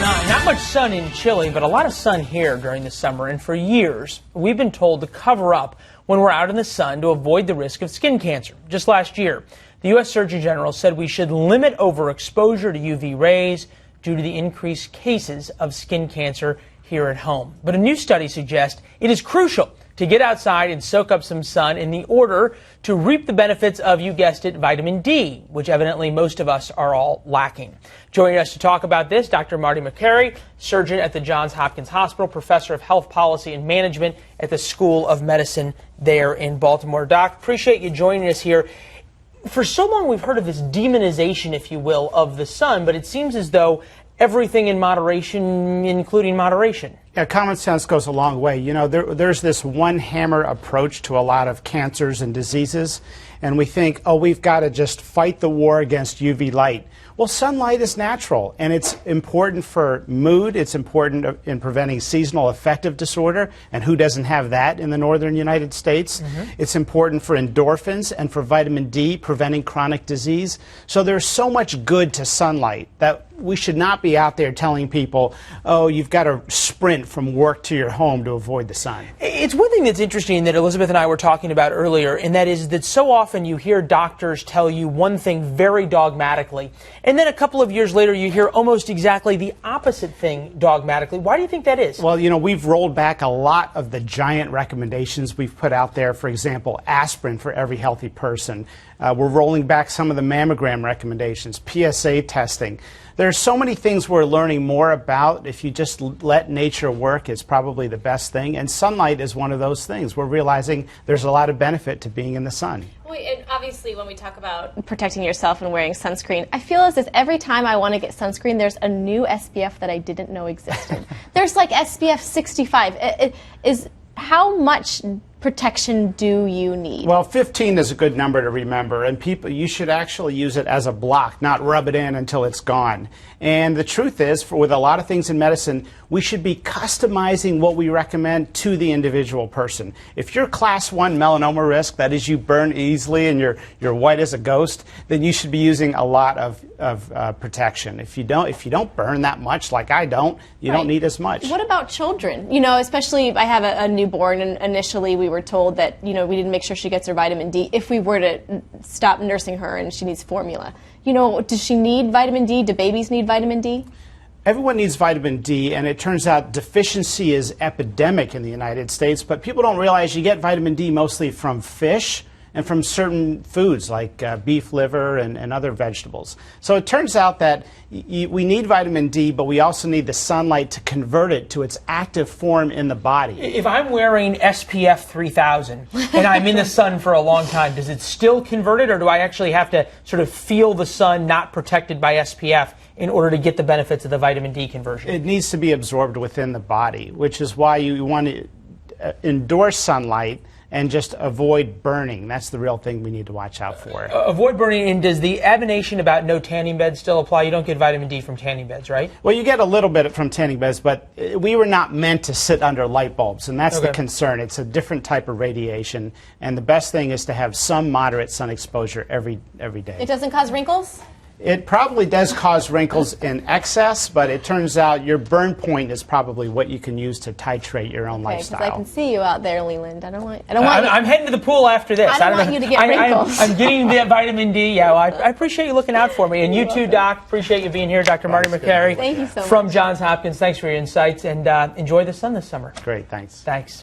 Not much sun in Chile, but a lot of sun here during the summer. And for years, we've been told to cover up when we're out in the sun to avoid the risk of skin cancer. Just last year, the U.S. Surgeon General said we should limit overexposure to UV rays due to the increased cases of skin cancer here at home. But a new study suggests it is crucial to get outside and soak up some sun in the order to reap the benefits of, you guessed it, vitamin D, which evidently most of us are all lacking. Joining us to talk about this, Dr. Marty Makary, surgeon at the Johns Hopkins Hospital, professor of health policy and management at the School of Medicine there in Baltimore. Doc, appreciate you joining us here. For so long we've heard of this demonization, if you will, of the sun, but it seems as though everything in moderation, including moderation. Yeah, common sense goes a long way. You know, there's this one hammer approach to a lot of cancers and diseases, and we think, oh, we've got to just fight the war against UV light. Well, sunlight is natural, and it's important for mood. It's important in preventing seasonal affective disorder, and who doesn't have that in the northern United States? It's important for endorphins and for vitamin D, preventing chronic disease. So there's so much good to sunlight that we should not be out there telling people, oh, you've got to sprint from work to your home to avoid the sun. It's one thing that's interesting that Elizabeth and I were talking about earlier, and that is that so often you hear doctors tell you one thing very dogmatically, and then a couple of years later you hear almost exactly the opposite thing dogmatically. Why do you think that is? Well, you know, we've rolled back a lot of the giant recommendations we've put out there. For example, aspirin for every healthy person. We're rolling back some of the mammogram recommendations, PSA testing. There are so many things we're learning more about. If you just let nature work, it's probably the best thing. And sunlight is one of those things. We're realizing there's a lot of benefit to being in the sun. Well, and obviously when we talk about protecting yourself and wearing sunscreen, I feel as if every time I want to get sunscreen, there's a new SPF that I didn't know existed. There's like SPF 65. How much protection do you need? Well, 15 is a good number to remember, and you should actually use it as a block, not rub it in until it's gone. And the truth is, with a lot of things in medicine, we should be customizing what we recommend to the individual person. If you're class 1 melanoma risk, that is you burn easily and you're white as a ghost, then you should be using a lot of protection. If you don't burn that much, like I don't, you don't need as much. What about children? You know, especially I have a newborn, and initially we were told that, you know, we didn't make sure she gets her vitamin D if we were to stop nursing her and she needs formula. You know, does she need vitamin D? Do babies need vitamin D? Everyone needs vitamin D, and it turns out deficiency is epidemic in the United States, but people don't realize you get vitamin D mostly from fish and from certain foods like beef liver and other vegetables. So it turns out that we need vitamin D, but we also need the sunlight to convert it to its active form in the body. If I'm wearing SPF 3000 and I'm in the sun for a long time, does it still convert it, or do I actually have to sort of feel the sun not protected by SPF in order to get the benefits of the vitamin D conversion? It needs to be absorbed within the body, which is why you want to endorse sunlight and just avoid burning. That's the real thing we need to watch out for. Avoid burning, and does the admonition about no tanning beds still apply? You don't get vitamin D from tanning beds, right? Well, you get a little bit from tanning beds, but we were not meant to sit under light bulbs, and that's the concern. It's a different type of radiation, and the best thing is to have some moderate sun exposure every day. It doesn't cause wrinkles? It probably does cause wrinkles in excess, but it turns out your burn point is probably what you can use to titrate your own lifestyle. Because I can see you out there, Leland. I'm heading to the pool after this. I don't want you to get wrinkles. I'm getting the vitamin D. Yeah, well, I appreciate you looking out for me. And you too, Doc. Appreciate you being here. Dr. Marty Makary. Thank you so much. From Johns Hopkins. Thanks for your insights, and enjoy the sun this summer. Great, thanks. Thanks.